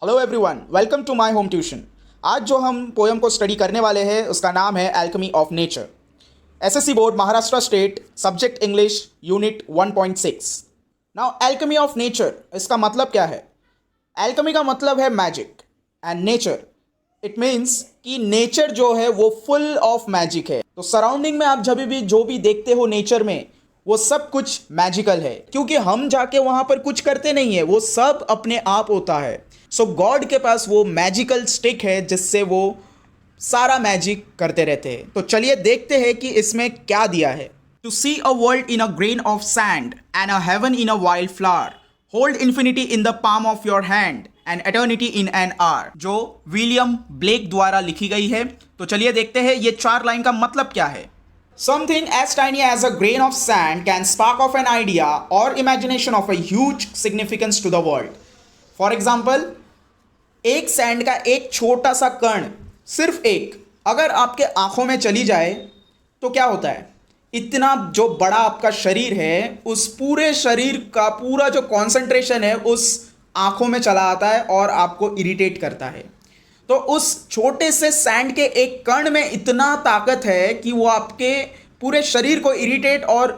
Hello everyone, welcome to my home tuition. आज जो हम पोयम को स्टडी करने वाले हैं उसका नाम है alchemy of nature. SSC board Maharashtra state, subject English, unit 1.6। Now alchemy of nature, इसका मतलब क्या है? एल्केमी का मतलब है magic and nature it means कि नेचर जो है वो फुल ऑफ मैजिक है। तो सराउंडिंग में आप जब भी जो भी देखते हो नेचर में, वो सब कुछ मैजिकल है, क्योंकि हम जाके वहां पर कुछ करते नहीं है, वो सब अपने आप होता है। सो गॉड के पास वो मैजिकल स्टिक है जिससे वो सारा मैजिक करते रहते हैं। तो चलिए देखते हैं कि इसमें क्या दिया है। To see a world in a grain of sand and a heaven in a wild flower, hold infinity in the palm of your hand and eternity in an hour, जो विलियम ब्लेक द्वारा लिखी गई है। तो चलिए देखते हैं ये 4 लाइन का मतलब क्या है। Something as tiny as a grain of sand can spark off an idea or imagination of a huge significance to the world. For example, एक सैंड का एक छोटा सा कण, सिर्फ एक, अगर आपके आंखों में चली जाए तो क्या होता है? इतना जो बड़ा आपका शरीर है, उस पूरे शरीर का पूरा जो कॉन्सेंट्रेशन है उस आंखों में चला आता है और आपको इरिटेट करता है। तो उस छोटे से सैंड के एक कण में इतना ताकत है कि वो आपके पूरे शरीर को इरिटेट और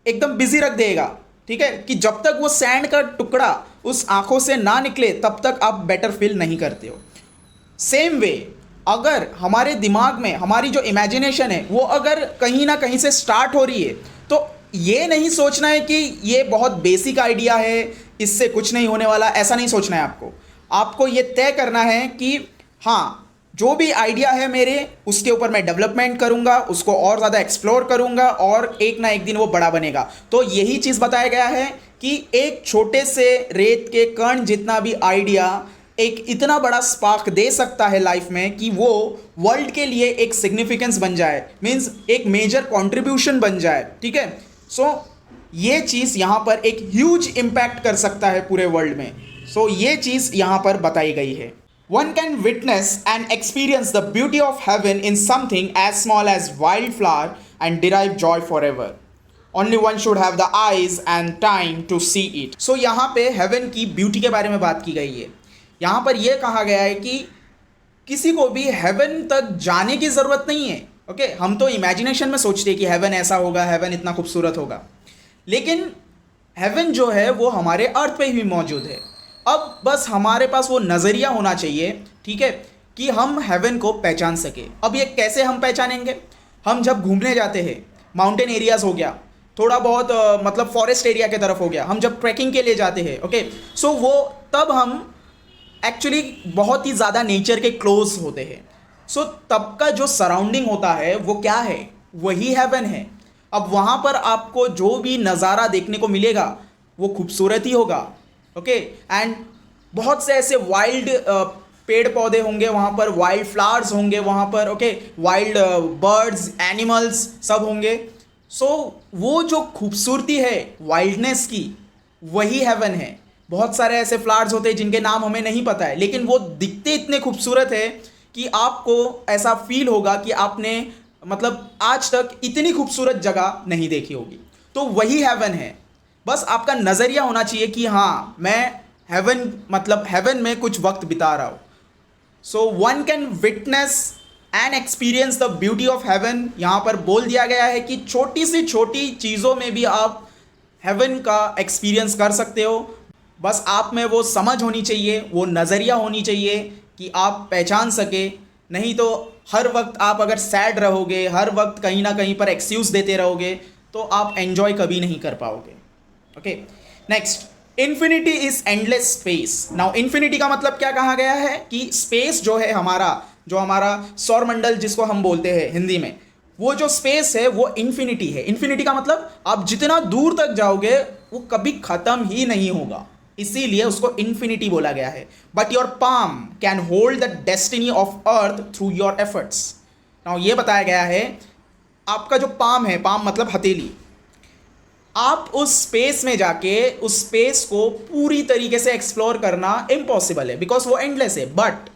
एकदम बिजी रख देगा। ठीक है, कि जब तक वो सैंड का टुकड़ा उस आंखों से ना निकले तब तक आप बेटर फील नहीं करते हो। सेम वे, अगर हमारे दिमाग में हमारी जो इमेजिनेशन है वो अगर कहीं ना कहीं से स्टार्ट हो रही है, तो ये नहीं सोचना है कि ये बहुत बेसिक आइडिया है, इससे कुछ नहीं होने वाला, ऐसा नहीं सोचना है आपको। आपको ये तय करना है कि हाँ, जो भी आइडिया है मेरे, उसके ऊपर मैं डेवलपमेंट करूंगा, उसको और ज़्यादा एक्सप्लोर करूंगा और एक ना एक दिन वो बड़ा बनेगा। तो यही चीज़ बताया गया है कि एक छोटे से रेत के कण जितना भी आइडिया एक इतना बड़ा स्पार्क दे सकता है लाइफ में कि वो वर्ल्ड के लिए एक सिग्निफिकेंस बन जाए, मीन्स एक मेजर कॉन्ट्रीब्यूशन बन जाए। ठीक है, सो ये चीज़ यहाँ पर एक ह्यूज इम्पैक्ट कर सकता है पूरे वर्ल्ड में। सो ये चीज़ यहाँ पर बताई गई है। One can witness and experience the beauty of heaven in something as small as wildflower and derive joy forever. Only one should have the eyes and time to see it. So यहाँ पे heaven की beauty के बारे में बात की गई है। यहाँ पर यह कहा गया है कि किसी को भी heaven तक जाने की ज़रूरत नहीं है। ओके, हम तो इमेजिनेशन में सोचते हैं कि heaven ऐसा होगा, heaven इतना खूबसूरत होगा, लेकिन heaven जो है वो हमारे अर्थ पे ही मौजूद है। अब बस हमारे पास वो नज़रिया होना चाहिए, ठीक है, कि हम हेवन को पहचान सके। अब ये कैसे हम पहचानेंगे? हम जब घूमने जाते हैं, माउंटेन एरियाज़ हो गया, थोड़ा बहुत मतलब फॉरेस्ट एरिया के तरफ हो गया, हम जब ट्रैकिंग के लिए जाते हैं, ओके, सो वो तब हम एक्चुअली बहुत ही ज़्यादा नेचर के क्लोज होते हैं। सो तब का जो सराउंडिंग होता है वो क्या है? वही हेवन है। अब वहाँ पर आपको जो भी नज़ारा देखने को मिलेगा वो खूबसूरत ही होगा। ओके, एंड बहुत से ऐसे वाइल्ड पेड़ पौधे होंगे वहाँ पर, वाइल्ड फ्लावर्स होंगे वहाँ पर, ओके, वाइल्ड बर्ड्स, एनिमल्स सब होंगे। सो वो जो खूबसूरती है वाइल्डनेस की, वही हेवन है। बहुत सारे ऐसे फ्लावर्स होते हैं जिनके नाम हमें नहीं पता है, लेकिन वो दिखते इतने खूबसूरत है कि आपको ऐसा फील होगा कि आपने मतलब आज तक इतनी खूबसूरत जगह नहीं देखी होगी। तो वही हेवन है। बस आपका नज़रिया होना चाहिए कि हाँ, मैं हेवन मतलब हेवन में कुछ वक्त बिता रहा हूँ। So one can witness and experience the beauty of haven. यहाँ पर बोल दिया गया है कि छोटी सी छोटी चीज़ों में भी आप हेवन का एक्सपीरियंस कर सकते हो। बस आप में वो समझ होनी चाहिए, वो नज़रिया होनी चाहिए कि आप पहचान सके। नहीं तो हर वक्त आप अगर सैड रहोगे, हर वक्त कहीं ना कहीं पर एक्सक्यूज़ देते रहोगे, तो आप एन्जॉय कभी नहीं कर पाओगे। Okay, next, infinity is endless space. Now infinity का मतलब क्या कहा गया है कि स्पेस जो है हमारा, जो हमारा सौरमंडल जिसको हम बोलते हैं हिंदी में, वो जो स्पेस है वो इन्फिनिटी है। इन्फिनिटी का मतलब आप जितना दूर तक जाओगे वो कभी खत्म ही नहीं होगा, इसीलिए उसको इन्फिनिटी बोला गया है। But your palm can hold the destiny of earth through your efforts. Now ये बताया गया है, आपका जो पाम है, पाम मतलब हथेली, आप उस स्पेस में जाके उस स्पेस को पूरी तरीके से एक्सप्लोर करना इम्पॉसिबल है, बिकॉज वो एंडलेस है। बट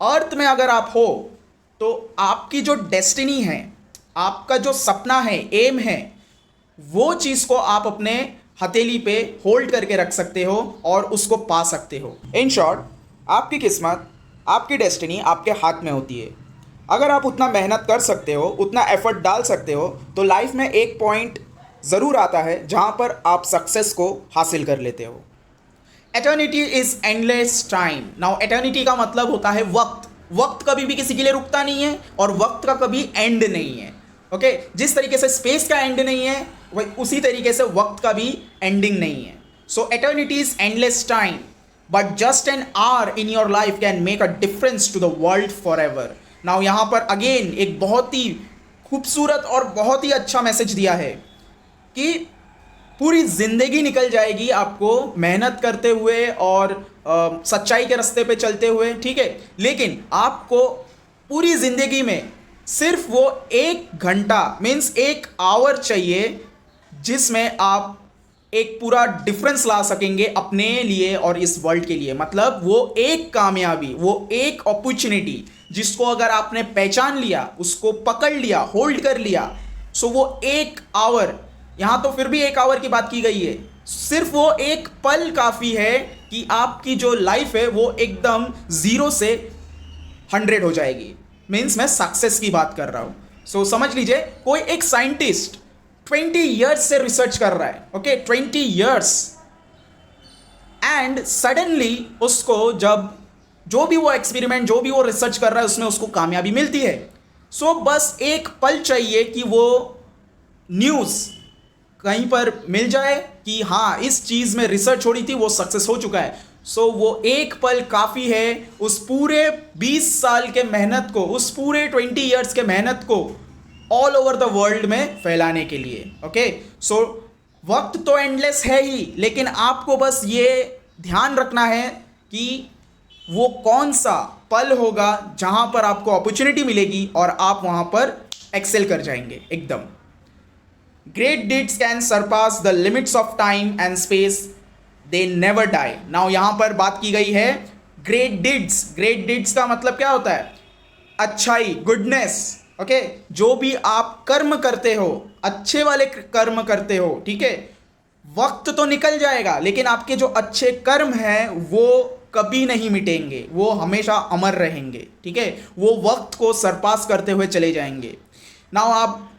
अर्थ में अगर आप हो तो आपकी जो डेस्टिनी है, आपका जो सपना है, एम है, वो चीज़ को आप अपने हथेली पे होल्ड करके रख सकते हो और उसको पा सकते हो। इन शॉर्ट, आपकी किस्मत, आपकी डेस्टिनी आपके हाथ में होती है। अगर आप उतना मेहनत कर सकते हो, उतना एफर्ट डाल सकते हो, तो लाइफ में एक पॉइंट ज़रूर आता है जहाँ पर आप सक्सेस को हासिल कर लेते हो। Eternity is endless time. Now eternity का मतलब होता है वक्त। वक्त कभी भी किसी के लिए रुकता नहीं है और वक्त का कभी एंड नहीं है। ओके, जिस तरीके से स्पेस का एंड नहीं है, वही उसी तरीके से वक्त का भी एंडिंग नहीं है। So eternity is endless time, but just an hour in your life can make a difference to the world forever. Now यहाँ पर अगेन एक बहुत ही खूबसूरत और बहुत ही अच्छा मैसेज दिया है कि पूरी ज़िंदगी निकल जाएगी आपको मेहनत करते हुए और सच्चाई के रास्ते पे चलते हुए, ठीक है, लेकिन आपको पूरी ज़िंदगी में सिर्फ वो 1 घंटा मीन्स 1 आवर चाहिए जिसमें आप एक पूरा डिफरेंस ला सकेंगे अपने लिए और इस वर्ल्ड के लिए। मतलब वो एक कामयाबी, वो एक अपॉर्चुनिटी जिसको अगर आपने पहचान लिया, उसको पकड़ लिया, होल्ड कर लिया, सो वो 1 आवर, यहाँ तो फिर भी 1 आवर की बात की गई है, सिर्फ वो एक पल काफ़ी है कि आपकी जो लाइफ है वो एकदम 0 से 100 हो जाएगी। मीन्स मैं सक्सेस की बात कर रहा हूँ। सो समझ लीजिए कोई एक साइंटिस्ट 20 ईयर्स से रिसर्च कर रहा है, ओके, 20 ईयर्स, एंड सडनली उसको जब जो भी वो एक्सपेरिमेंट, जो भी वो रिसर्च कर रहा है, उसमें उसको कामयाबी मिलती है। सो बस एक पल चाहिए कि वो न्यूज़ कहीं पर मिल जाए कि हाँ इस चीज़ में रिसर्च हो रही थी, वो सक्सेस हो चुका है। सो वो एक पल काफ़ी है उस पूरे 20 साल के मेहनत को, उस पूरे 20 ईयर्स के मेहनत को ऑल ओवर द वर्ल्ड में फैलाने के लिए। ओके, सो वक्त तो एंडलेस है ही, लेकिन आपको बस ये ध्यान रखना है कि वो कौन सा पल होगा जहाँ पर आपको अपॉर्चुनिटी मिलेगी और आप वहाँ पर एक्सेल कर जाएंगे एकदम। Great deeds can surpass the limits of time and space. They never die. Now यहाँ पर बात की गई है great deeds. Great deeds का मतलब क्या होता है? अच्छाई, गुडनेस। ओके, जो भी आप कर्म करते हो, अच्छे वाले कर्म करते हो, ठीक है, वक्त तो निकल जाएगा लेकिन आपके जो अच्छे कर्म हैं वो कभी नहीं मिटेंगे, वो हमेशा अमर रहेंगे, ठीक है, वो वक्त को सरपास करते हुए चले जाएंगे। नाउ आप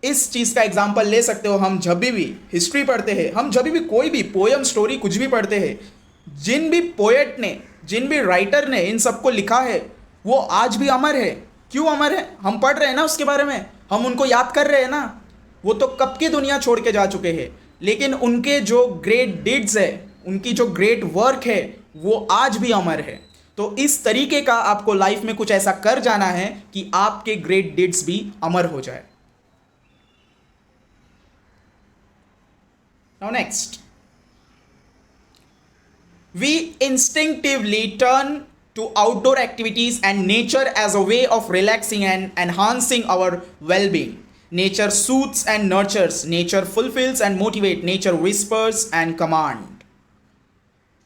इस चीज़ का एग्जाम्पल ले सकते हो। हम जब भी हिस्ट्री पढ़ते हैं, हम जब भी कोई भी पोयम, स्टोरी कुछ भी पढ़ते हैं, जिन भी पोएट ने, जिन भी राइटर ने इन सबको लिखा है वो आज भी अमर है। क्यों अमर है? हम पढ़ रहे हैं ना उसके बारे में, हम उनको याद कर रहे हैं ना। वो तो कब की दुनिया छोड़ के जा चुके हैं, लेकिन उनके जो ग्रेट डिड्स है, उनकी जो ग्रेट वर्क है, वो आज भी अमर है। तो इस तरीके का आपको लाइफ में कुछ ऐसा कर जाना है कि आपके ग्रेट डिड्स भी अमर हो जाए। Now next, we instinctively turn to outdoor activities and nature as a way of relaxing and enhancing our well-being. Nature soothes and nurtures, nature fulfills and motivates, nature whispers and command.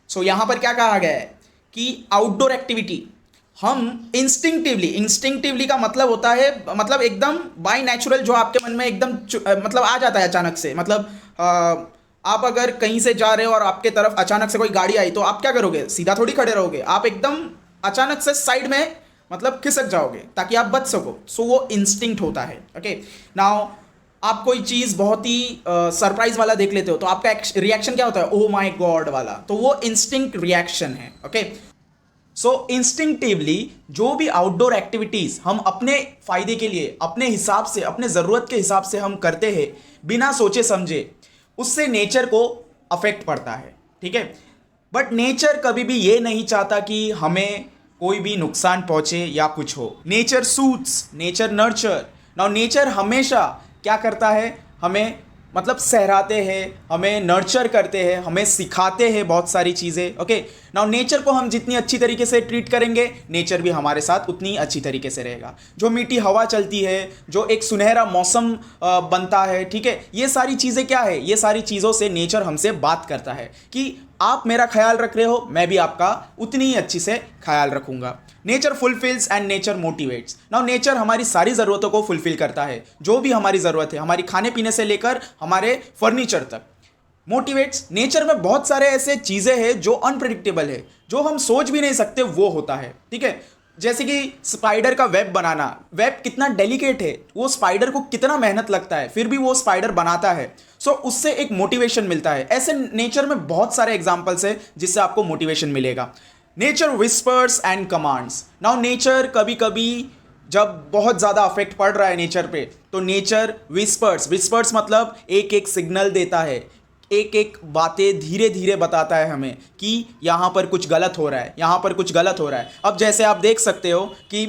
So यहाँ पर क्या कहा गया है कि outdoor activity हम instinctively का मतलब होता है, मतलब एकदम बाय नेचुरल, जो आपके मन में एकदम मतलब आ जाता है अचानक से। मतलब आप अगर कहीं से जा रहे हो और आपके तरफ अचानक से कोई गाड़ी आई तो आप क्या करोगे? सीधा थोड़ी खड़े रहोगे, आप एकदम अचानक से साइड में मतलब खिसक जाओगे ताकि आप बच सको। सो वो इंस्टिंक्ट होता है। ओके, नाउ आप कोई चीज़ बहुत ही सरप्राइज वाला देख लेते हो तो आपका रिएक्शन क्या होता है? ओह माय गॉड वाला। तो वो इंस्टिंक्ट रिएक्शन है। ओके, सो इंस्टिंक्टिवली जो भी आउटडोर एक्टिविटीज़ हम अपने फ़ायदे के लिए, अपने हिसाब से, अपने ज़रूरत के हिसाब से हम करते हैं बिना सोचे समझे, उससे नेचर को अफेक्ट पड़ता है, ठीक है। बट नेचर कभी भी ये नहीं चाहता कि हमें कोई भी नुकसान पहुंचे या कुछ हो। Nature suits, nature nurture. Now nature हमेशा क्या करता है? हमें मतलब सहराते हैं, हमें नर्चर करते हैं, हमें सिखाते हैं बहुत सारी चीज़ें। ओके, नाउ नेचर को हम जितनी अच्छी तरीके से ट्रीट करेंगे, नेचर भी हमारे साथ उतनी अच्छी तरीके से रहेगा। जो मीठी हवा चलती है, जो एक सुनहरा मौसम बनता है, ठीक है, ये सारी चीज़ें क्या है? ये सारी चीज़ों से नेचर हमसे बात करता है कि आप मेरा ख्याल रख रहे हो, मैं भी आपका उतनी ही अच्छी से ख्याल रखूँगा। Nature fulfils and nature motivates. Now nature हमारी सारी ज़रूरतों को फुलफिल करता है, जो भी हमारी ज़रूरत है, हमारी खाने पीने से लेकर हमारे फर्नीचर तक। मोटिवेट्स। नेचर में बहुत सारे ऐसे चीज़ें हैं जो अनप्रिडिक्टेबल है, जो हम सोच भी नहीं सकते वो होता है, ठीक है। जैसे कि स्पाइडर का वेब बनाना, वेब कितना डेलिकेट है, वो स्पाइडर को कितना मेहनत लगता है, फिर भी वो स्पाइडर बनाता है। सो उससे एक मोटिवेशन मिलता है। ऐसे नेचर में बहुत सारे एग्जाम्पल्स है जिससे आपको मोटिवेशन मिलेगा। Nature whispers and commands. Now nature कभी कभी जब बहुत ज़्यादा अफेक्ट पड़ रहा है नेचर पे, तो नेचर विस्पर्स, विस्पर्स मतलब एक एक सिग्नल देता है, एक एक बातें धीरे धीरे बताता है हमें कि यहाँ पर कुछ गलत हो रहा है, यहाँ पर कुछ गलत हो रहा है। अब जैसे आप देख सकते हो कि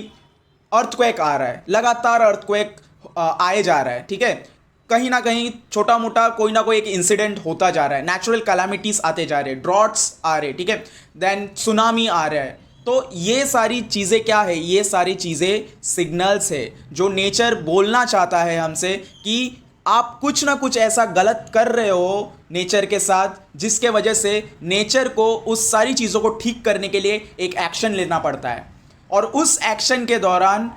अर्थक्वेक आ रहा है, लगातार अर्थक्वेक आए जा रहा है, ठीक है। कहीं ना कहीं छोटा मोटा कोई ना कोई एक इंसिडेंट होता जा रहा है, नेचुरल कैलामिटीज आते जा रहे हैं, ड्रॉट्स आ रहे हैं, ठीक है, देन सुनामी आ रहा है। तो ये सारी चीज़ें क्या है, ये सारी चीज़ें सिग्नल्स है जो नेचर बोलना चाहता है हमसे कि आप कुछ ना कुछ ऐसा गलत कर रहे हो नेचर के साथ, जिसके वजह से नेचर को उस सारी चीज़ों को ठीक करने के लिए एक एक्शन लेना पड़ता है। और उस एक्शन के दौरान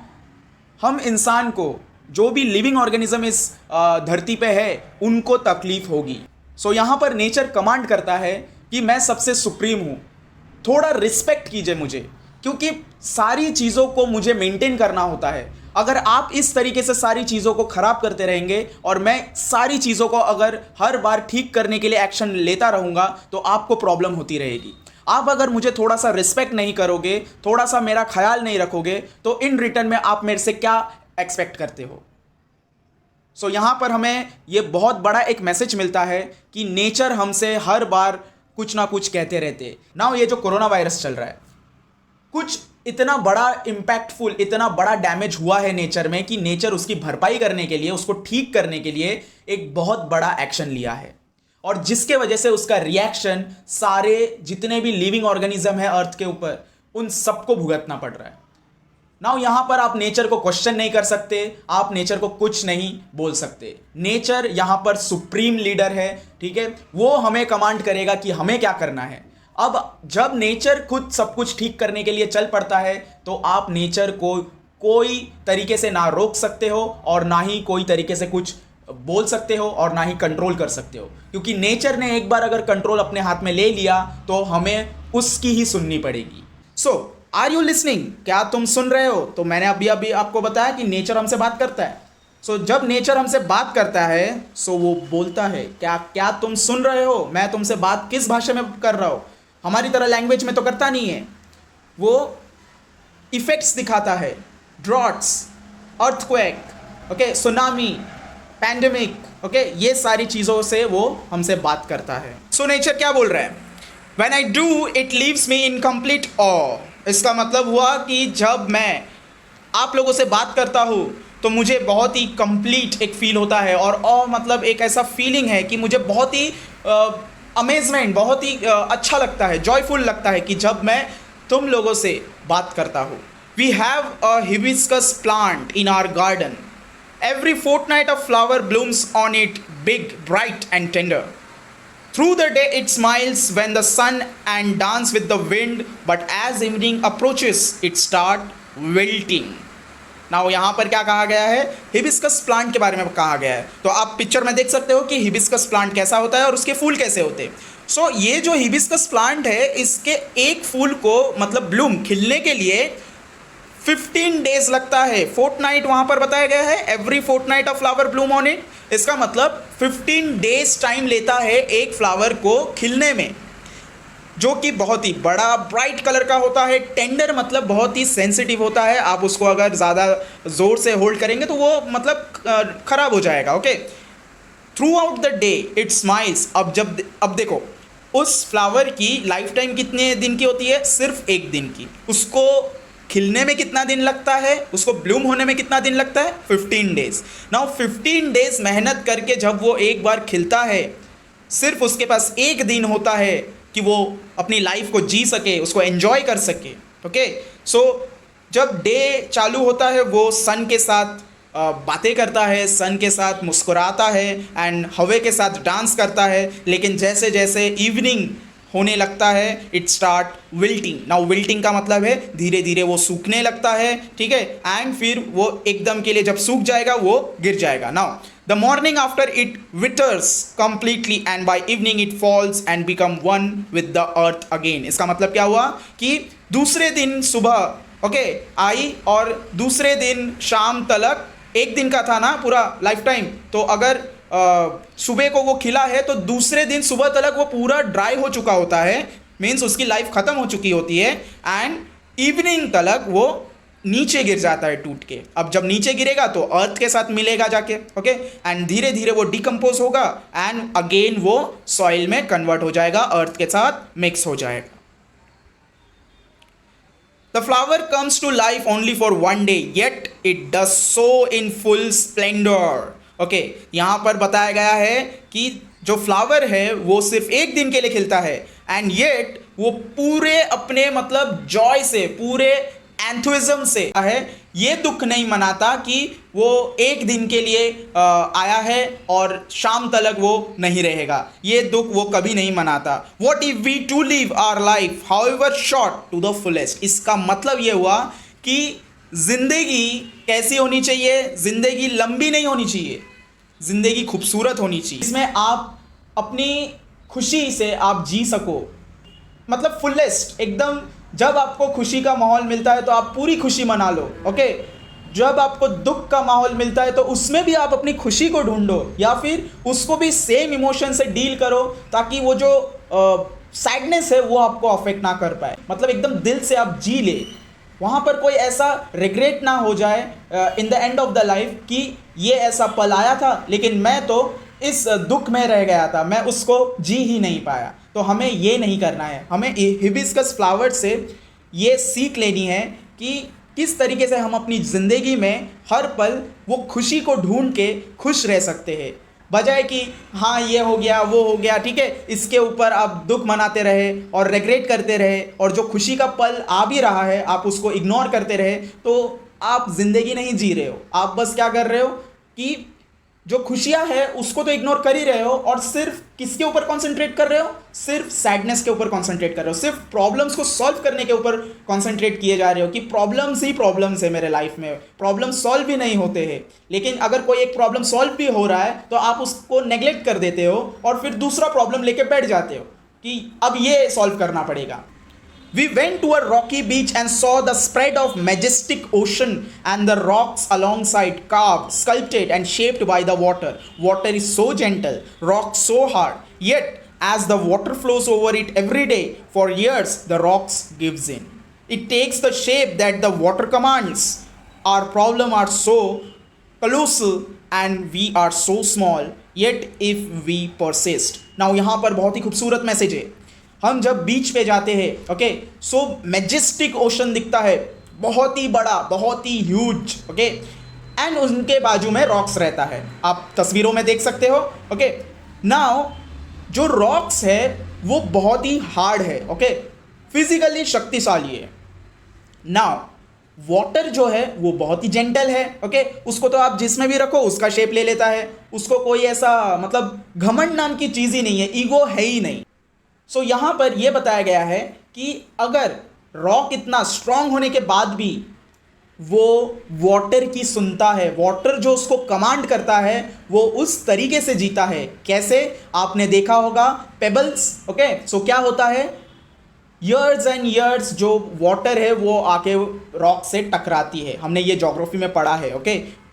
हम इंसान को, जो भी लिविंग ऑर्गेनिज्म इस धरती पे है, उनको तकलीफ होगी। सो यहाँ पर नेचर कमांड करता है कि मैं सबसे सुप्रीम हूँ, थोड़ा रिस्पेक्ट कीजिए मुझे, क्योंकि सारी चीज़ों को मुझे मेंटेन करना होता है। अगर आप इस तरीके से सारी चीज़ों को ख़राब करते रहेंगे और मैं सारी चीज़ों को अगर हर बार ठीक करने के लिए एक्शन लेता रहूँगा, तो आपको प्रॉब्लम होती रहेगी। आप अगर मुझे थोड़ा सा रिस्पेक्ट नहीं करोगे, थोड़ा सा मेरा ख्याल नहीं रखोगे, तो इन रिटर्न में आप मेरे से क्या एक्सपेक्ट करते हो। सो यहाँ पर हमें ये बहुत बड़ा एक मैसेज मिलता है कि नेचर हमसे हर बार कुछ ना कुछ कहते रहते। नाउ ये जो कोरोना वायरस चल रहा है, कुछ इतना बड़ा इम्पैक्टफुल, इतना बड़ा डैमेज हुआ है नेचर में कि नेचर उसकी भरपाई करने के लिए, उसको ठीक करने के लिए एक बहुत बड़ा एक्शन लिया है, और जिसके वजह से उसका रिएक्शन सारे जितने भी लिविंग ऑर्गेनिज्म है अर्थ के ऊपर, उन सबको भुगतना पड़ रहा है। नाउ यहां पर आप नेचर को क्वेश्चन नहीं कर सकते, आप नेचर को कुछ नहीं बोल सकते। नेचर यहां पर सुप्रीम लीडर है, ठीक है, वो हमें कमांड करेगा कि हमें क्या करना है। अब जब नेचर खुद सब कुछ ठीक करने के लिए चल पड़ता है, तो आप नेचर को कोई तरीके से ना रोक सकते हो और ना ही कोई तरीके से कुछ बोल सकते हो और ना ही कंट्रोल कर सकते हो, क्योंकि नेचर ने एक बार अगर कंट्रोल अपने हाथ में ले लिया तो हमें उसकी ही सुननी पड़ेगी। सो आर यू लिसनिंग? क्या तुम सुन रहे हो? तो मैंने अभी अभी आपको बताया कि नेचर हमसे बात करता है। सो जब नेचर हमसे बात करता है, सो वो बोलता है क्या तुम सुन रहे हो? मैं तुमसे बात किस भाषा में कर रहा हूँ? हमारी तरह लैंग्वेज में तो करता नहीं है। वो इफेक्ट्स दिखाता है, droughts, earthquake, okay, tsunami, pandemic, okay, ये सारी चीज़ों से वो हमसे बात करता है। सो नेचर क्या बोल रहा है? When I do, it leaves me in complete awe. इसका मतलब हुआ कि जब मैं आप लोगों से बात करता हूँ तो मुझे बहुत ही कंप्लीट एक फील होता है, और मतलब एक ऐसा फीलिंग है कि मुझे बहुत ही अमेजमेंट, बहुत ही अच्छा लगता है, जॉयफुल लगता है कि जब मैं तुम लोगों से बात करता हूँ। We have a hibiscus plant in our garden. Every fortnight a flower blooms on it, big, bright and tender. Through the day it smiles when the sun and dance with the wind, but as evening approaches it start wilting. Now यहाँ पर क्या कहा गया है? Hibiscus plant के बारे में कहा गया है। तो आप पिक्चर में देख सकते हो कि हिबिस्कस प्लांट कैसा होता है और उसके फूल कैसे होते हैं। सो ये जो हिबिस्कस प्लांट है, इसके एक फूल को मतलब ब्लूम खिलने के लिए 15 डेज लगता है। फोर्टनाइट वहाँ पर बताया गया है, every fortnight a flower Bloom on it. इसका मतलब 15 डेज टाइम लेता है एक फ्लावर को खिलने में, जो कि बहुत ही बड़ा ब्राइट कलर का होता है। टेंडर मतलब बहुत ही सेंसिटिव होता है, आप उसको अगर ज़्यादा ज़ोर से होल्ड करेंगे तो वो मतलब ख़राब हो जाएगा, okay. Through out the day it smiles. अब देखो, उस फ्लावर की लाइफ टाइम कितने दिन की होती है? सिर्फ एक दिन की। उसको खिलने में कितना दिन लगता है? उसको ब्लूम होने में कितना दिन लगता है? 15 डेज। नाउ 15 डेज मेहनत करके जब वो एक बार खिलता है, सिर्फ उसके पास एक दिन होता है कि वो अपनी लाइफ को जी सके, उसको एंजॉय कर सके, ओके। सो जब डे चालू होता है, वो सन के साथ बातें करता है, सन के साथ मुस्कुराता है एंड हवा के साथ डांस करता है। लेकिन जैसे जैसे इवनिंग होने लगता है, it start wilting. Now wilting का मतलब है धीरे धीरे वो सूखने लगता है, ठीक है, एंड फिर वो एकदम के लिए जब सूख जाएगा वो गिर जाएगा। Now the morning after it withers completely and by evening it falls and become one with the earth again. इसका मतलब क्या हुआ कि दूसरे दिन सुबह आई और दूसरे दिन शाम तलक, एक दिन का था ना पूरा लाइफ टाइम, तो अगर सुबह को वो खिला है तो दूसरे दिन सुबह तलक वो पूरा ड्राई हो चुका होता है, मीन्स उसकी लाइफ ख़त्म हो चुकी होती है, एंड इवनिंग तलक वो नीचे गिर जाता है टूट के। अब जब नीचे गिरेगा तो अर्थ के साथ मिलेगा जाके, एंड धीरे धीरे वो डिकम्पोज होगा एंड अगेन वो सॉइल में कन्वर्ट हो जाएगा, अर्थ के साथ मिक्स हो जाएगा। The flower comes to life only for one day, yet it does so in full splendor. यहाँ पर बताया गया है कि जो फ्लावर है वो सिर्फ एक दिन के लिए खिलता है, एंड येट वो पूरे अपने मतलब जॉय से, पूरे एंथुइज्म से है, ये दुख नहीं मनाता कि वो एक दिन के लिए आया है और शाम तलक वो नहीं रहेगा, ये दुख वो कभी नहीं मनाता। What if we too live our life however short to the fullest. इसका मतलब ये हुआ कि ज़िंदगी कैसी होनी चाहिए, ज़िंदगी लंबी नहीं होनी चाहिए, ज़िंदगी खूबसूरत होनी चाहिए, इसमें आप अपनी खुशी से आप जी सको, मतलब फुलेस्ट एकदम। जब आपको खुशी का माहौल मिलता है तो आप पूरी खुशी मना लो, जब आपको दुख का माहौल मिलता है तो उसमें भी आप अपनी खुशी को ढूंढो, या फिर उसको भी सेम इमोशन से डील करो ताकि वो जो सैडनेस है वो आपको अफेक्ट ना कर पाए, मतलब एकदम दिल से आप जी ले, वहाँ पर कोई ऐसा रिग्रेट ना हो जाए in the end of the life कि ये ऐसा पल आया था लेकिन मैं तो इस दुख में रह गया था, मैं उसको जी ही नहीं पाया। तो हमें ये नहीं करना है, हमें हिबिस्कस फ्लावर से ये सीख लेनी है कि किस तरीके से हम अपनी ज़िंदगी में हर पल वो खुशी को ढूंढ के खुश रह सकते हैं, बजाय कि हाँ ये हो गया वो हो गया, ठीक है, इसके ऊपर आप दुख मनाते रहे और रिग्रेट करते रहे, और जो खुशी का पल आ भी रहा है आप उसको इग्नोर करते रहे, तो आप ज़िंदगी नहीं जी रहे हो, आप बस क्या कर रहे हो कि जो खुशियाँ है उसको तो इग्नोर कर ही रहे हो, और सिर्फ किसके ऊपर कंसंट्रेट कर रहे हो, सिर्फ सैडनेस के ऊपर कंसंट्रेट कर रहे हो, सिर्फ प्रॉब्लम्स को सॉल्व करने के ऊपर कंसंट्रेट किए जा रहे हो कि प्रॉब्लम्स ही प्रॉब्लम्स है मेरे लाइफ में, प्रॉब्लम सॉल्व भी नहीं होते हैं। लेकिन अगर कोई एक प्रॉब्लम सॉल्व भी हो रहा है तो आप उसको नेग्लेक्ट कर देते हो और फिर दूसरा प्रॉब्लम लेके बैठ जाते हो कि अब ये सॉल्व करना पड़ेगा। We went to a rocky beach and saw the spread of majestic ocean and the rocks alongside carved, sculpted and shaped by the water. Water is so gentle, rocks so hard, yet as the water flows over it every day for years, the rocks gives in. It takes the shape that the water commands. Our problem are so colossal and we are so small, yet if we persist. Now यहाँ पर बहुत ही खूबसूरत message है। हम जब बीच पे जाते हैं, सो मैजेस्टिक ओशन दिखता है, बहुत ही बड़ा, बहुत ही ह्यूज, एंड उनके बाजू में रॉक्स रहता है, आप तस्वीरों में देख सकते हो। नाउ जो रॉक्स है वो बहुत ही हार्ड है, फिजिकली शक्तिशाली है। नाउ वाटर जो है वो बहुत ही जेंटल है, उसको तो आप जिसमें भी रखो उसका शेप ले लेता है, उसको कोई ऐसा मतलब घमंड नाम की चीज़ ही नहीं है, ईगो है ही नहीं। सो यहाँ पर यह बताया गया है कि अगर रॉक इतना स्ट्रांग होने के बाद भी वो वाटर की सुनता है, वाटर जो उसको कमांड करता है वो उस तरीके से जीता है। कैसे? आपने देखा होगा पेबल्स, सो क्या होता है, ईयर्स एंड ईयर्स जो वाटर है वो आके रॉक से टकराती है, हमने ये ज्योग्राफी में पढ़ा है।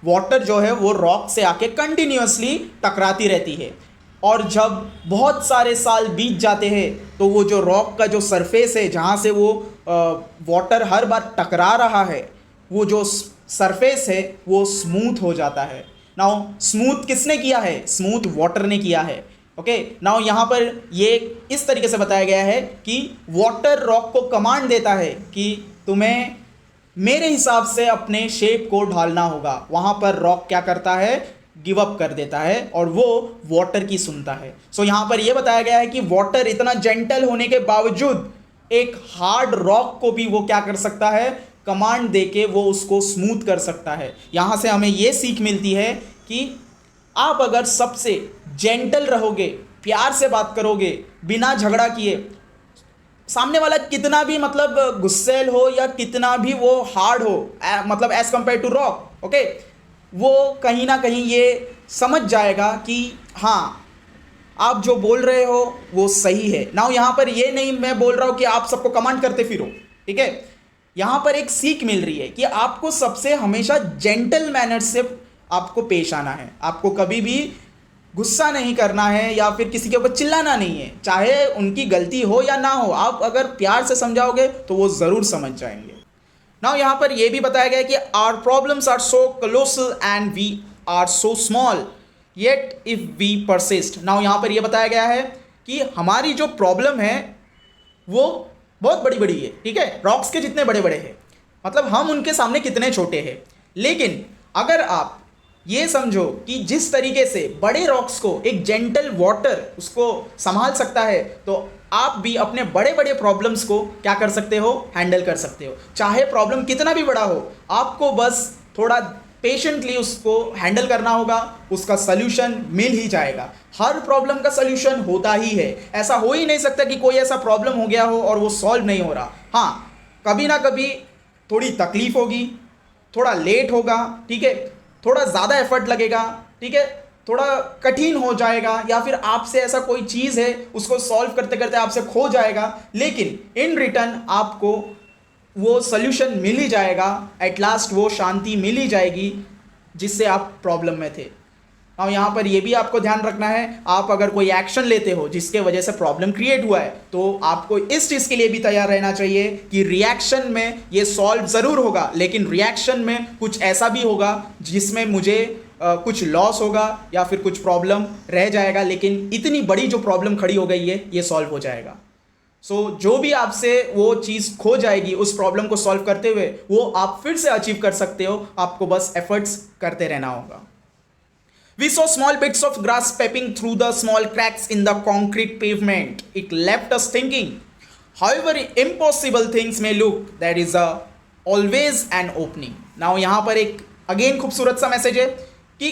वाटर जो है वो रॉक से आके कंटिन्यूअसली टकराती रहती है, और जब बहुत सारे साल बीत जाते हैं तो वो जो रॉक का जो सरफेस है जहाँ से वो वाटर हर बार टकरा रहा है, वो जो सरफेस है वो स्मूथ हो जाता है। नाउ स्मूथ किसने किया है? स्मूथ वाटर ने किया है। नाउ यहाँ पर ये इस तरीके से बताया गया है कि वाटर रॉक को कमांड देता है कि तुम्हें मेरे हिसाब से अपने शेप को ढालना होगा। वहाँ पर रॉक क्या करता है? गिव अप कर देता है और वो वाटर की सुनता है। सो यहाँ पर यह बताया गया है कि वाटर इतना जेंटल होने के बावजूद एक हार्ड रॉक को भी वो क्या कर सकता है? कमांड देके वो उसको स्मूथ कर सकता है। यहाँ से हमें ये सीख मिलती है कि आप अगर सबसे जेंटल रहोगे, प्यार से बात करोगे, बिना झगड़ा किए, सामने वाला कितना भी मतलब गुस्सेल हो या कितना भी वो हार्ड हो, मतलब as compared to rock, okay, वो कहीं ना कहीं ये समझ जाएगा कि हाँ, आप जो बोल रहे हो वो सही है। नाउ यहाँ पर ये नहीं मैं बोल रहा हूँ कि आप सबको कमांड करते फिरो, ठीक है। यहाँ पर एक सीख मिल रही है कि आपको सबसे हमेशा जेंटल मैनर से आपको पेश आना है, आपको कभी भी गुस्सा नहीं करना है या फिर किसी के ऊपर चिल्लाना नहीं है, चाहे उनकी गलती हो या ना हो। आप अगर प्यार से समझाओगे तो वो ज़रूर समझ जाएंगे। नाउ यहाँ पर यह भी बताया गया है कि our problems are so colossal and we are so small yet if we persist. Now यहाँ पर यह बताया गया है कि हमारी जो प्रॉब्लम है वो बहुत बड़ी बड़ी है, ठीक है, रॉक्स के जितने बड़े बड़े हैं, मतलब हम उनके सामने कितने छोटे हैं। लेकिन अगर आप ये समझो कि जिस तरीके से बड़े रॉक्स को एक जेंटल वाटर उसको संभाल सकता है, तो आप भी अपने बड़े बड़े प्रॉब्लम्स को क्या कर सकते हो, हैंडल कर सकते हो। चाहे प्रॉब्लम कितना भी बड़ा हो, आपको बस थोड़ा पेशेंटली उसको हैंडल करना होगा, उसका सल्यूशन मिल ही जाएगा। हर प्रॉब्लम का सल्यूशन होता ही है, ऐसा हो ही नहीं सकता कि कोई ऐसा प्रॉब्लम हो गया हो और वो सॉल्व नहीं हो रहा। हाँ, कभी ना कभी थोड़ी तकलीफ होगी, थोड़ा लेट होगा, ठीक है, थोड़ा ज़्यादा एफर्ट लगेगा, ठीक है, थोड़ा कठिन हो जाएगा, या फिर आपसे ऐसा कोई चीज़ है उसको सॉल्व करते करते आपसे खो जाएगा, लेकिन इन रिटर्न आपको वो सल्यूशन मिल ही जाएगा। एट लास्ट वो शांति मिल ही जाएगी जिससे आप प्रॉब्लम में थे। और यहाँ पर ये भी आपको ध्यान रखना है, आप अगर कोई एक्शन लेते हो जिसके वजह से प्रॉब्लम क्रिएट हुआ है, तो आपको इस चीज़ के लिए भी तैयार रहना चाहिए कि रिएक्शन में ये सॉल्व ज़रूर होगा, लेकिन रिएक्शन में कुछ ऐसा भी होगा जिसमें मुझे कुछ लॉस होगा या फिर कुछ प्रॉब्लम रह जाएगा, लेकिन इतनी बड़ी जो प्रॉब्लम खड़ी हो गई है ये सॉल्व हो जाएगा। सो जो भी आपसे वो चीज़ खो जाएगी उस प्रॉब्लम को सॉल्व करते हुए, वो आप फिर से अचीव कर सकते हो, आपको बस एफर्ट्स करते रहना होगा। We saw small bits of grass peeping through the small cracks in the concrete pavement. It left us thinking, however impossible things may look, there is always an opening. Now यहाँ पर एक again खूबसूरत सा message है कि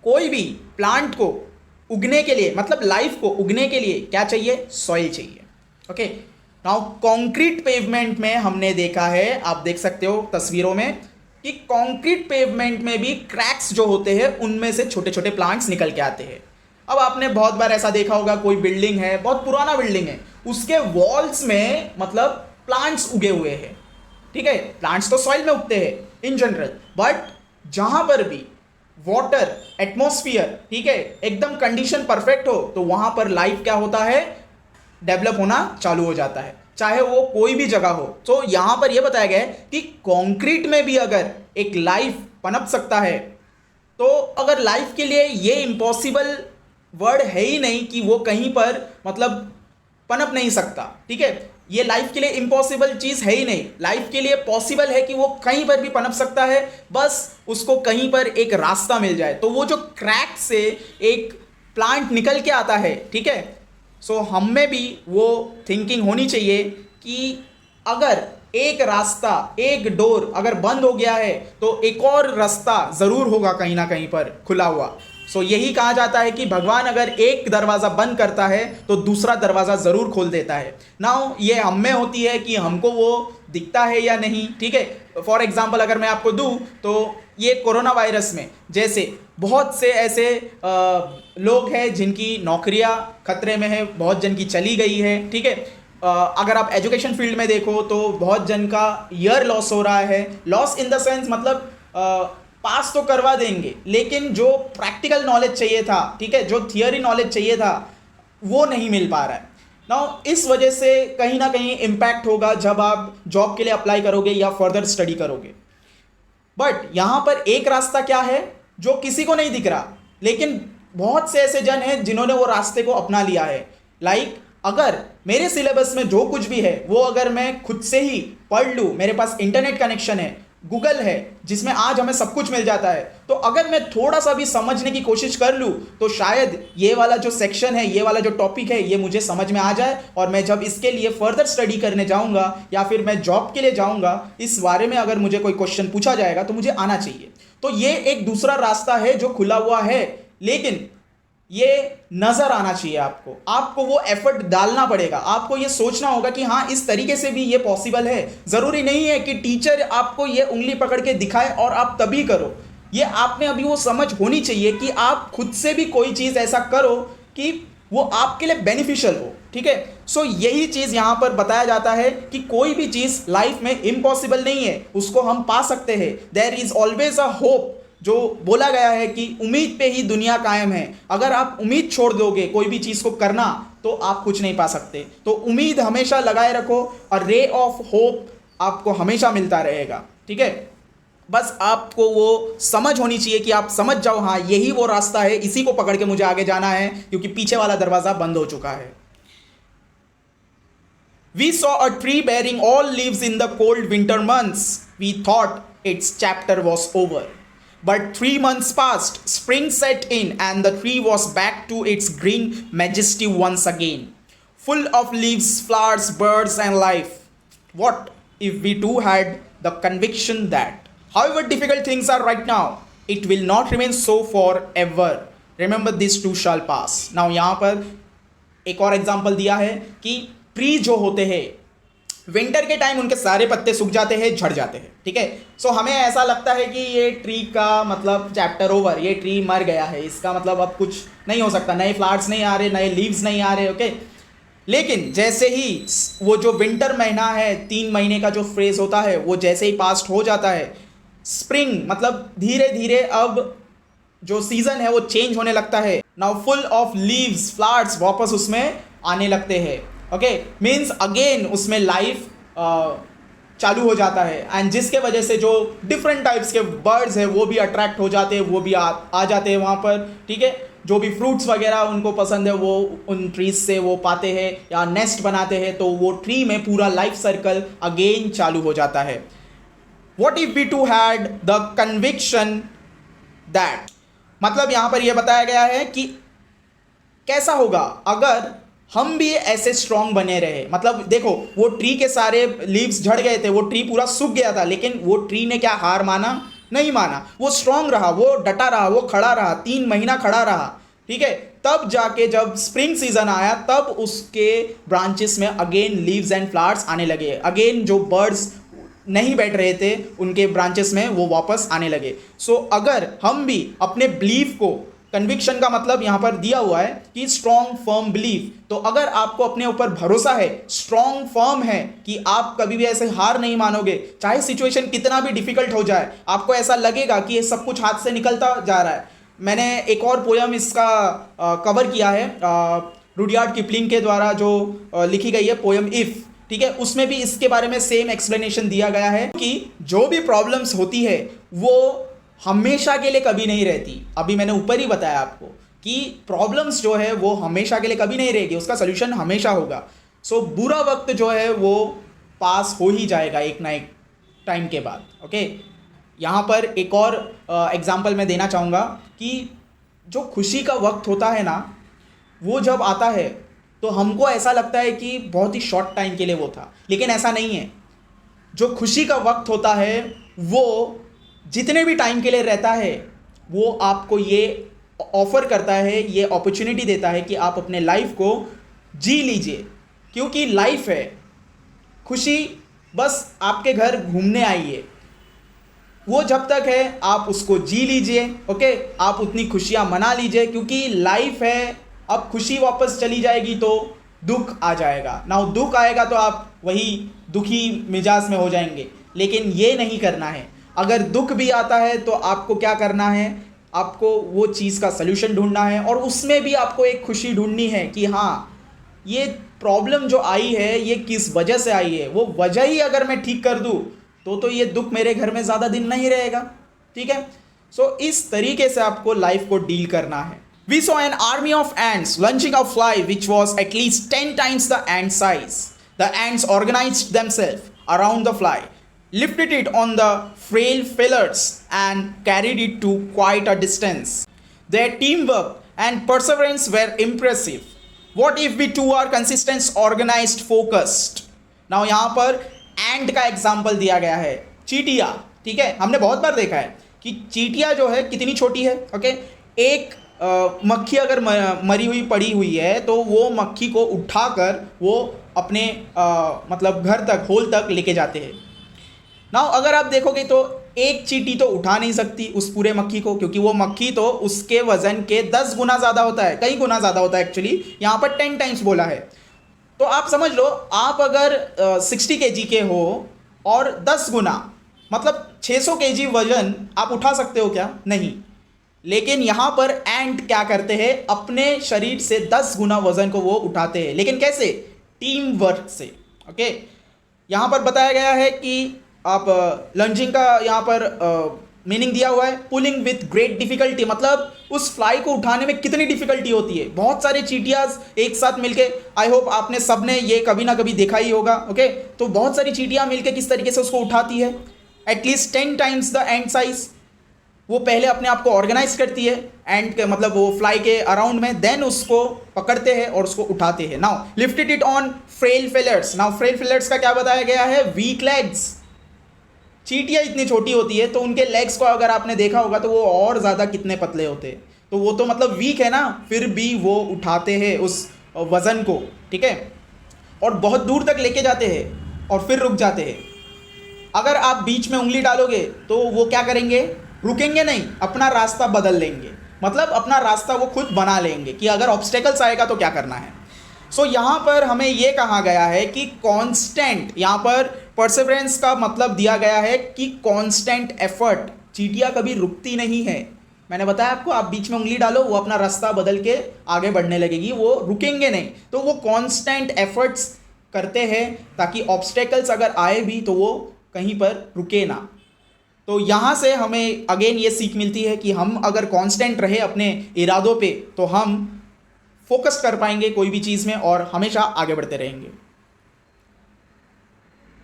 कोई भी plant को उगने के लिए, मतलब लाइफ को उगने के लिए क्या चाहिए, सॉइल चाहिए। ओके, नाउ कॉन्क्रीट पेवमेंट में हमने देखा है, आप देख सकते हो तस्वीरों में, कि कंक्रीट पेवमेंट में भी क्रैक्स जो होते हैं उनमें से छोटे छोटे प्लांट्स निकल के आते हैं। अब आपने बहुत बार ऐसा देखा होगा, कोई बिल्डिंग है, बहुत पुराना बिल्डिंग है, उसके वॉल्स में मतलब प्लांट्स उगे हुए हैं, ठीक है, प्लांट्स तो सॉइल में उगते हैं इन जनरल, बट जहां पर भी वाटर, एटमॉस्फियर, ठीक है, एकदम कंडीशन परफेक्ट हो, तो वहां पर लाइफ क्या होता है, डेवलप होना चालू हो जाता है, चाहे वो कोई भी जगह हो। तो यहां पर यह बताया गया है कि कंक्रीट में भी अगर एक लाइफ पनप सकता है, तो अगर लाइफ के लिए ये इम्पॉसिबल वर्ड है ही नहीं कि वो कहीं पर मतलब पनप नहीं सकता, ठीक है, ये लाइफ के लिए इम्पॉसिबल चीज है ही नहीं, लाइफ के लिए पॉसिबल है कि वो कहीं पर भी पनप सकता है, बस उसको कहीं पर एक रास्ता मिल जाए। तो वो जो क्रैक से एक प्लांट निकल के आता है, ठीक है, सो हम में भी वो थिंकिंग होनी चाहिए कि अगर एक रास्ता, एक डोर अगर बंद हो गया है, तो एक और रास्ता ज़रूर होगा कहीं ना कहीं पर खुला हुआ। सो यही कहा जाता है कि भगवान अगर एक दरवाज़ा बंद करता है तो दूसरा दरवाज़ा ज़रूर खोल देता है। नाउ ये हम में होती है कि हमको वो दिखता है या नहीं, ठीक है। फॉर एग्जाम्पल अगर मैं आपको दूँ तो ये कोरोना वायरस में जैसे बहुत से ऐसे लोग हैं जिनकी नौकरियां खतरे में है, बहुत जन की चली गई है, ठीक है। अगर आप एजुकेशन फील्ड में देखो तो बहुत जन का ईयर लॉस हो रहा है, लॉस इन द सेंस मतलब पास तो करवा देंगे, लेकिन जो प्रैक्टिकल नॉलेज चाहिए था, ठीक है, जो थियोरी नॉलेज चाहिए था, वो नहीं मिल पा रहा है। नाउ इस वजह से कहीं ना कहीं इम्पैक्ट होगा जब आप जॉब के लिए अप्लाई करोगे या फर्दर स्टडी करोगे। बट यहाँ पर एक रास्ता क्या है जो किसी को नहीं दिख रहा, लेकिन बहुत से ऐसे जन हैं जिन्होंने वो रास्ते को अपना लिया है। लाइक अगर मेरे सिलेबस में जो कुछ भी है वो अगर मैं खुद से ही पढ़ लूँ, मेरे पास इंटरनेट कनेक्शन है, गूगल है जिसमें आज हमें सब कुछ मिल जाता है, तो अगर मैं थोड़ा सा भी समझने की कोशिश कर लूँ तो शायद ये वाला जो सेक्शन है, ये वाला जो टॉपिक है, ये मुझे समझ में आ जाए, और मैं जब इसके लिए फर्दर स्टडी करने जाऊँगा या फिर मैं जॉब के लिए जाऊँगा, इस बारे में अगर मुझे कोई क्वेश्चन पूछा जाएगा तो मुझे आना चाहिए। तो ये एक दूसरा रास्ता है जो खुला हुआ है। लेकिन ये नज़र आना चाहिए आपको, आपको वो एफर्ट डालना पड़ेगा, आपको ये सोचना होगा कि हाँ इस तरीके से भी ये पॉसिबल है। ज़रूरी नहीं है कि टीचर आपको ये उंगली पकड़ के दिखाए और आप तभी करो। ये आप में अभी वो समझ होनी चाहिए कि आप खुद से भी कोई चीज़ ऐसा करो कि वो आपके लिए बेनिफिशियल हो, ठीक है। सो यही चीज़ यहाँ पर बताया जाता है कि कोई भी चीज़ लाइफ में इम्पॉसिबल नहीं है, उसको हम पा सकते हैं। There is always a hope, जो बोला गया है कि उम्मीद पे ही दुनिया कायम है। अगर आप उम्मीद छोड़ दोगे कोई भी चीज़ को करना तो आप कुछ नहीं पा सकते। तो उम्मीद हमेशा लगाए रखो और रे ऑफ होप आपको हमेशा मिलता रहेगा, ठीक है। बस आपको वो समझ होनी चाहिए कि आप समझ जाओ हाँ यही वो रास्ता है, इसी को पकड़ के मुझे आगे जाना है, क्योंकि पीछे वाला दरवाज़ा बंद हो चुका है। We saw a tree bearing all leaves in the cold winter months. We thought its chapter was over. But 3 months passed, spring set in, and the tree was back to its green majesty once again, full of leaves, flowers, birds, and life. What if we too had the conviction that, however difficult things are right now, it will not remain so forever. Remember, this too shall pass. Now, यहाँ पर एक और example दिया है कि tree जो होते हैं विंटर के टाइम उनके सारे पत्ते सूख जाते हैं, झड़ जाते हैं, ठीक है। सो हमें ऐसा लगता है कि ये ट्री का मतलब चैप्टर ओवर, ये ट्री मर गया है, इसका मतलब अब कुछ नहीं हो सकता, नए फ्लावर्स नहीं आ रहे, नए लीव्स नहीं आ रहे, ओके। लेकिन जैसे ही वो जो विंटर महीना है, 3 महीने का जो फ्रेज होता है, वो जैसे ही पास्ट हो जाता है, स्प्रिंग मतलब धीरे धीरे अब जो सीजन है वो चेंज होने लगता है। Now full of leaves, flowers वापस उसमें आने लगते हैं, ओके। मीन्स अगेन उसमें लाइफ चालू हो जाता है, एंड जिसके वजह से जो डिफरेंट टाइप्स के बर्ड्स हैं वो भी अट्रैक्ट हो जाते हैं, वो भी आ जाते हैं वहाँ पर, ठीक है। जो भी फ्रूट्स वगैरह उनको पसंद है वो उन ट्रीज से वो पाते हैं या नेस्ट बनाते हैं, तो वो ट्री में पूरा लाइफ सर्कल अगेन चालू हो जाता है। What if we too had the conviction that, मतलब यहाँ पर यह बताया गया है कि कैसा होगा अगर हम भी ऐसे स्ट्रांग बने रहे। मतलब देखो वो ट्री के सारे लीव्स झड़ गए थे, वो ट्री पूरा सूख गया था, लेकिन वो ट्री ने क्या हार माना? नहीं माना, वो स्ट्रांग रहा, वो डटा रहा, वो खड़ा रहा, 3 महीना खड़ा रहा, ठीक है। तब जाके जब स्प्रिंग सीजन आया तब उसके ब्रांचेस में अगेन लीव्स एंड फ्लावर्स आने लगे, अगेन जो बर्ड्स नहीं बैठ रहे थे उनके ब्रांचेस में वो वापस आने लगे। सो अगर हम भी अपने बिलीफ को, कन्विक्शन का मतलब यहाँ पर दिया हुआ है कि स्ट्रॉन्ग फर्म बिलीफ, तो अगर आपको अपने ऊपर भरोसा है, स्ट्रॉन्ग फर्म है कि आप कभी भी ऐसे हार नहीं मानोगे, चाहे सिचुएशन कितना भी डिफिकल्ट हो जाए, आपको ऐसा लगेगा कि ये सब कुछ हाथ से निकलता जा रहा है। मैंने एक और पोयम इसका कवर किया है, रुडयार्ड किपलिंग के द्वारा जो लिखी गई है पोयम इफ, ठीक है। उसमें भी इसके बारे में सेम एक्सप्लेनेशन दिया गया है कि जो भी प्रॉब्लम्स होती है वो हमेशा के लिए कभी नहीं रहती। अभी मैंने ऊपर ही बताया आपको कि प्रॉब्लम्स जो है वो हमेशा के लिए कभी नहीं रहेगी, उसका सोल्यूशन हमेशा होगा। सो बुरा वक्त जो है वो पास हो ही जाएगा एक ना एक टाइम के बाद, ओके। यहाँ पर एक और एग्जांपल मैं देना चाहूँगा कि जो खुशी का वक्त होता है ना, वो जब आता है तो हमको ऐसा लगता है कि बहुत ही शॉर्ट टाइम के लिए वो था, लेकिन ऐसा नहीं है। जो खुशी का वक्त होता है वो जितने भी टाइम के लिए रहता है वो आपको ये ऑफर करता है, ये अपॉर्चुनिटी देता है कि आप अपने लाइफ को जी लीजिए, क्योंकि लाइफ है। खुशी बस आपके घर घूमने आई है, वो जब तक है आप उसको जी लीजिए, ओके। आप उतनी खुशियाँ मना लीजिए, क्योंकि लाइफ है। अब खुशी वापस चली जाएगी तो दुख आ जाएगा ना, दुख आएगा तो आप वही दुखी मिजाज में हो जाएंगे, लेकिन ये नहीं करना है। अगर दुख भी आता है तो आपको क्या करना है, आपको वो चीज़ का सल्यूशन ढूंढना है, और उसमें भी आपको एक खुशी ढूंढनी है कि हाँ ये प्रॉब्लम जो आई है ये किस वजह से आई है, वो वजह ही अगर मैं ठीक कर दूँ तो ये दुख मेरे घर में ज़्यादा दिन नहीं रहेगा, ठीक है। सो इस तरीके से आपको लाइफ को डील करना है। We saw an army of ants launching a fly which was at least 10 times the ant size. The ants organized themselves around the fly, lifted it on the frail feelers and carried it to quite a distance. Their teamwork and perseverance were impressive. What if we too are consistent, organized, focused? Now यहाँ पर एंट का example दिया गया है, चींटियाँ, ठीक है। हमने बहुत बार देखा है कि चींटियाँ जो है कितनी छोटी है, ओके। एक मक्खी अगर मरी हुई पड़ी हुई है तो वो मक्खी को उठाकर वो अपने मतलब घर तक, होल तक लेके जाते हैं। नाउ अगर आप देखोगे तो एक चींटी तो उठा नहीं सकती उस पूरे मक्खी को, क्योंकि वो मक्खी तो उसके वजन के 10 गुना ज़्यादा होता है, कई गुना ज़्यादा होता है एक्चुअली, यहाँ पर 10 टाइम्स बोला है। तो आप समझ लो, आप अगर 60 केजी के हो और 10 गुना मतलब 600 केजी वजन आप उठा सकते हो क्या? नहीं। लेकिन यहाँ पर एंट क्या करते हैं, अपने शरीर से 10 गुना वजन को वो उठाते हैं। लेकिन कैसे? टीम वर्क से। ओके, यहाँ पर बताया गया है कि आप लंजिंग का यहाँ पर मीनिंग दिया हुआ है, पुलिंग विथ ग्रेट डिफिकल्टी, मतलब उस फ्लाई को उठाने में कितनी डिफिकल्टी होती है। बहुत सारे चींटियाज एक साथ मिलके, आई होप आपने सबने ये कभी ना कभी देखा ही होगा। ओके, तो बहुत सारी चींटियां मिलके किस तरीके से उसको उठाती है, at least 10 times the end size. वो पहले अपने आप को ऑर्गेनाइज करती है एंड के मतलब वो फ्लाई के अराउंड में, देन उसको पकड़ते हैं और उसको उठाते हैं। Now lifted it on frail feelers. Now frail feelers का क्या बताया गया है? Weak legs. चींटियाँ इतनी छोटी होती है तो उनके लेग्स को अगर आपने देखा होगा तो वो और ज़्यादा कितने पतले होते हैं, तो वो तो मतलब वीक है ना, फिर भी वो उठाते हैं उस वज़न को, ठीक है, और बहुत दूर तक लेके जाते हैं और फिर रुक जाते हैं। अगर आप बीच में उंगली डालोगे तो वो क्या करेंगे? रुकेंगे नहीं, अपना रास्ता बदल लेंगे, मतलब अपना रास्ता वो खुद बना लेंगे कि अगर ऑब्स्टेकल्स आएगा तो क्या करना है। सो यहाँ पर हमें ये कहा गया है कि कांस्टेंट, यहाँ पर परसेवरेंस का मतलब दिया गया है कि कांस्टेंट एफर्ट। चींटियाँ कभी रुकती नहीं है। मैंने बताया आपको, आप बीच में उंगली डालो वो अपना रास्ता बदल के आगे बढ़ने लगेगी, वो रुकेंगे नहीं। तो वो कांस्टेंट एफर्ट्स करते हैं ताकि ऑब्स्टेकल्स अगर आए भी तो वो कहीं पर रुके ना। तो यहाँ से हमें अगेन ये सीख मिलती है कि हम अगर कांस्टेंट रहे अपने इरादों पे तो हम फोकस कर पाएंगे कोई भी चीज़ में और हमेशा आगे बढ़ते रहेंगे।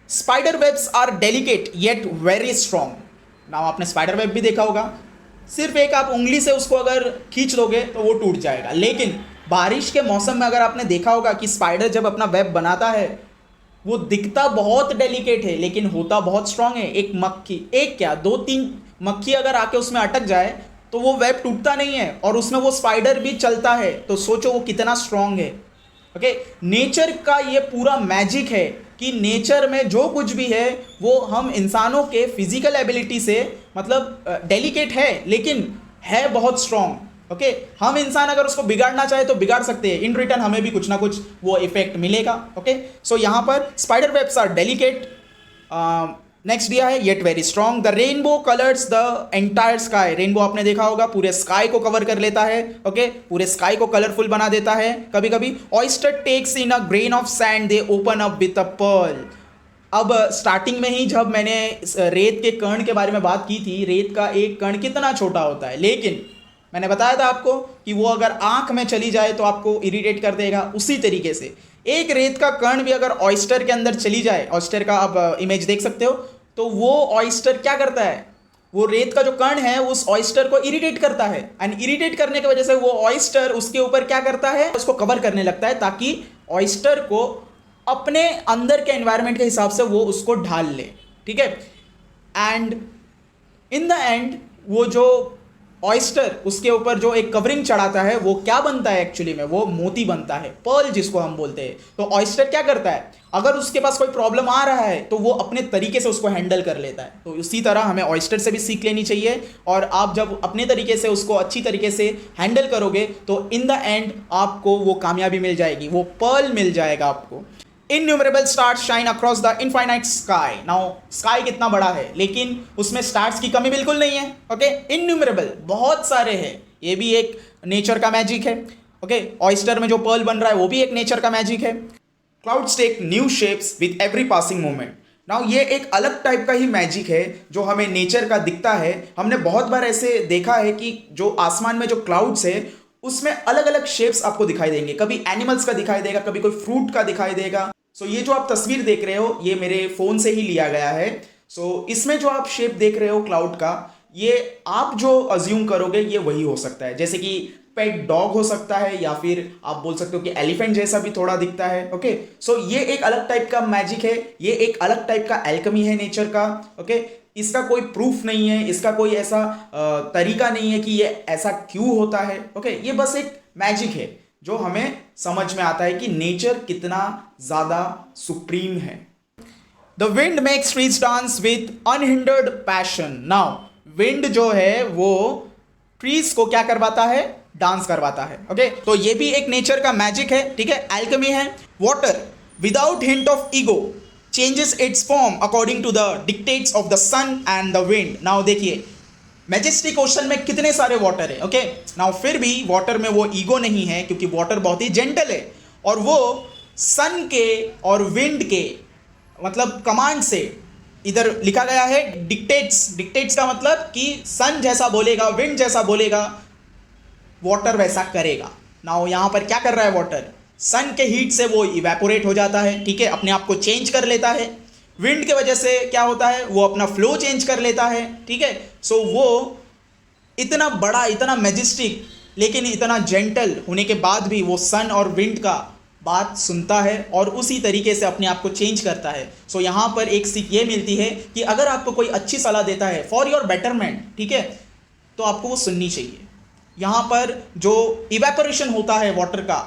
Spider webs are delicate yet very strong. Now आपने स्पाइडर वेब भी देखा होगा, सिर्फ एक आप उंगली से उसको अगर खींच लोगे तो वो टूट जाएगा। लेकिन बारिश के मौसम में अगर आपने देखा होगा कि स्पाइडर जब अपना वेब बनाता है वो दिखता बहुत डेलिकेट है लेकिन होता बहुत स्ट्रांग है। एक मक्खी, एक क्या 2-3 मक्खी अगर आके उसमें अटक जाए तो वो वेब टूटता नहीं है और उसमें वो स्पाइडर भी चलता है, तो सोचो वो कितना स्ट्रांग है। ओके, नेचर का ये पूरा मैजिक है कि नेचर में जो कुछ भी है वो हम इंसानों के फिजिकल एबिलिटी से मतलब डेलिकेट है लेकिन है बहुत स्ट्रांग। ओके, हम इंसान अगर उसको बिगाड़ना चाहे तो बिगाड़ सकते हैं, इन रिटर्न हमें भी कुछ ना कुछ वो इफेक्ट मिलेगा। ओके, सो यहाँ पर spider webs are delicate. Next दिया है yet very strong. The rainbow colours the entire sky. Rainbow आपने देखा होगा पूरे स्काई को कवर कर लेता है। ओके, पूरे स्काई को कलरफुल बना देता है। कभी कभी oyster takes in a grain of sand they open up with a pearl. अब स्टार्टिंग में ही जब मैंने रेत के कण के बारे में बात की थी, रेत का एक कण कितना छोटा होता है, लेकिन मैंने बताया था आपको कि वो अगर आंख में चली जाए तो आपको इरिटेट कर देगा। उसी तरीके से एक रेत का कण भी अगर ऑयस्टर के अंदर चली जाए, ऑयस्टर का आप इमेज देख सकते हो, तो वो ऑयस्टर क्या करता है, वो रेत का जो कण है उस ऑयस्टर को इरिटेट करता है एंड इरिटेट करने की वजह से वो ऑयस्टर उसके ऊपर क्या करता है, उसको कवर करने लगता है ताकि ऑयस्टर को अपने अंदर के एनवायरनमेंट के हिसाब से वो उसको ढाल ले। ठीक है, एंड इन द एंड वो जो ऑयस्टर उसके ऊपर जो एक कवरिंग चढ़ाता है वो क्या बनता है एक्चुअली में, वो मोती बनता है, पर्ल जिसको हम बोलते हैं। तो ऑयस्टर क्या करता है, अगर उसके पास कोई प्रॉब्लम आ रहा है तो वो अपने तरीके से उसको हैंडल कर लेता है। तो उसी तरह हमें ऑयस्टर से भी सीख लेनी चाहिए और आप जब अपने तरीके से उसको अच्छी तरीके से हैंडल करोगे तो इन द एंड आपको वो कामयाबी मिल जाएगी, वो पर्ल मिल जाएगा आपको। Innumerable stars shine across the infinite sky. Now sky कितना बड़ा है लेकिन उसमें स्टार्स की कमी बिल्कुल नहीं है। ओके, इनन्यूमरेबल बहुत सारे हैं, ये भी एक नेचर का मैजिक है। ओके, ऑयस्टर में जो पर्ल बन रहा है वो भी एक नेचर का मैजिक है। Clouds take new shapes with every passing moment. Now ये एक अलग टाइप का ही मैजिक है जो हमें नेचर का दिखता है। हमने बहुत बार ऐसे देखा है कि जो आसमान में जो क्लाउड्स है उसमें अलग अलग शेप्स आपको दिखाई देंगे, कभी एनिमल्स का दिखाई देगा, कभी कोई फ्रूट का दिखाई देगा। सो ये जो आप तस्वीर देख रहे हो ये मेरे फ़ोन से ही लिया गया है। सो इसमें जो आप शेप देख रहे हो क्लाउड का, ये आप जो अज्यूम करोगे ये वही हो सकता है, जैसे कि पेट डॉग हो सकता है या फिर आप बोल सकते हो कि एलिफेंट जैसा भी थोड़ा दिखता है। ओके, सो ये एक अलग टाइप का मैजिक है, ये एक अलग टाइप का एल्केमी है नेचर का। ओके, इसका कोई प्रूफ नहीं है, इसका कोई ऐसा तरीका नहीं है कि ये ऐसा क्यों होता है। ओके, ये बस एक मैजिक है जो हमें समझ में आता है कि नेचर कितना ज़्यादा सुप्रीम है। The wind makes trees dance with unhindered passion. Now wind जो है वो ट्रीज को क्या करवाता है, डांस करवाता है। ओके, तो ये भी एक नेचर का मैजिक है, ठीक है, एल्केमी है। Water without hint of ego changes its form according to the dictates of the sun and the wind. Now देखिए, मैजेस्टिक ओशन में कितने सारे वाटर है। ओके, नाउ फिर भी वाटर में वो ईगो नहीं है क्योंकि वाटर बहुत ही जेंटल है और वो सन के और विंड के मतलब कमांड से, इधर लिखा गया है डिक्टेट्स। डिक्टेट्स का मतलब कि सन जैसा बोलेगा, विंड जैसा बोलेगा, वाटर वैसा करेगा। नाउ यहाँ पर क्या कर रहा है वाटर, सन के हीट से वो इवेपोरेट हो जाता है, ठीक है, अपने आप को चेंज कर लेता है। विंड के वजह से क्या होता है, वो अपना फ्लो चेंज कर लेता है, ठीक है। सो वो इतना बड़ा, इतना मैजेस्टिक लेकिन इतना जेंटल होने के बाद भी वो सन और विंड का बात सुनता है और उसी तरीके से अपने आप को चेंज करता है। सो यहाँ पर एक सीख ये मिलती है कि अगर आपको कोई अच्छी सलाह देता है फॉर योर बेटरमेंट, ठीक है, तो आपको वो सुननी चाहिए। यहाँ पर जो इवेपोरेशन होता है वाटर का,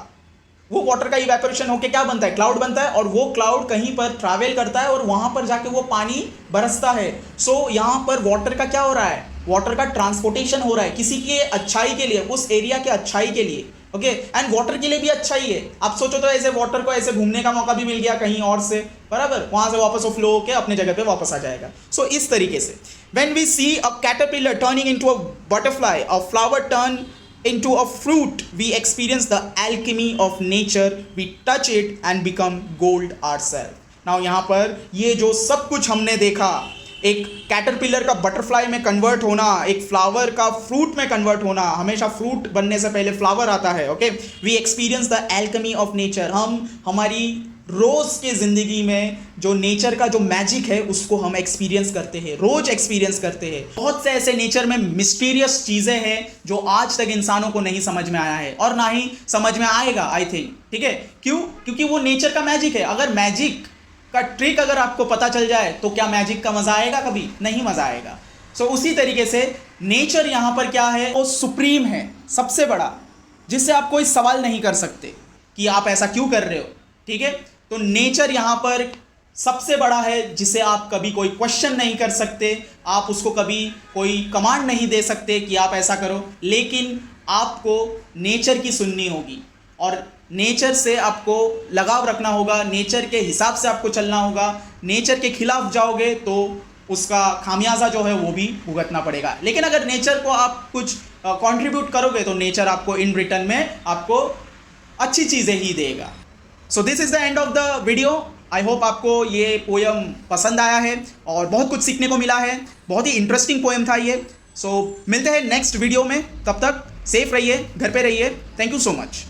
वो वाटर का इवेपोरेशन होकर क्या बनता है, क्लाउड बनता है और वो क्लाउड कहीं पर ट्रैवल करता है और वहाँ पर जाके वो पानी बरसता है। सो यहाँ पर वाटर का क्या हो रहा है, वाटर का ट्रांसपोर्टेशन हो रहा है किसी के अच्छाई के लिए, उस एरिया के अच्छाई के लिए। ओके, एंड वाटर के लिए भी अच्छा ही है। आप सोचो तो ऐसे वाटर को ऐसे घूमने का मौका भी मिल गया कहीं और से, बराबर, वहां से वापस वो फ्लो होके अपने जगह पे वापस आ जाएगा। सो इस तरीके से when we see a caterpillar turning into a butterfly, a flower turn into a fruit, we experience the alchemy of nature, we touch it and become gold ourselves. Now यहाँ पर ये जो सब कुछ हमने देखा, एक कैटरपिलर का बटरफ्लाई में कन्वर्ट होना, एक फ्लावर का फ्रूट में कन्वर्ट होना, हमेशा फ्रूट बनने से पहले फ्लावर आता है। Okay, we experience the alchemy of nature. हम हमारी रोज़ की ज़िंदगी में जो नेचर का जो मैजिक है उसको हम एक्सपीरियंस करते हैं, रोज़ एक्सपीरियंस करते हैं। बहुत से ऐसे नेचर में मिस्टीरियस चीज़ें हैं जो आज तक इंसानों को नहीं समझ में आया है और ना ही समझ में आएगा, आई थिंक, ठीक है। क्यों? क्योंकि वो नेचर का मैजिक है। अगर मैजिक का ट्रिक अगर आपको पता चल जाए तो क्या मैजिक का मज़ा आएगा? कभी नहीं मज़ा आएगा। सो उसी तरीके से नेचर यहाँ पर क्या है, वो सुप्रीम है, सबसे बड़ा, जिससे आप कोई सवाल नहीं कर सकते कि आप ऐसा क्यों कर रहे हो, ठीक है। तो नेचर यहाँ पर सबसे बड़ा है जिसे आप कभी कोई क्वेश्चन नहीं कर सकते, आप उसको कभी कोई कमांड नहीं दे सकते कि आप ऐसा करो, लेकिन आपको नेचर की सुननी होगी और नेचर से आपको लगाव रखना होगा, नेचर के हिसाब से आपको चलना होगा। नेचर के खिलाफ जाओगे तो उसका खामियाजा जो है वो भी भुगतना पड़ेगा। लेकिन अगर नेचर को आप कुछ कंट्रीब्यूट करोगे तो नेचर आपको इन रिटर्न में आपको अच्छी चीज़ें ही देगा। So this is the end of the video. I hope आपको ये पोएम पसंद आया है और बहुत कुछ सीखने को मिला है। बहुत ही इंटरेस्टिंग पोएम था ये। सो मिलते हैं नेक्स्ट वीडियो में, तब तक सेफ रहिए, घर पे रहिए। Thank you so much.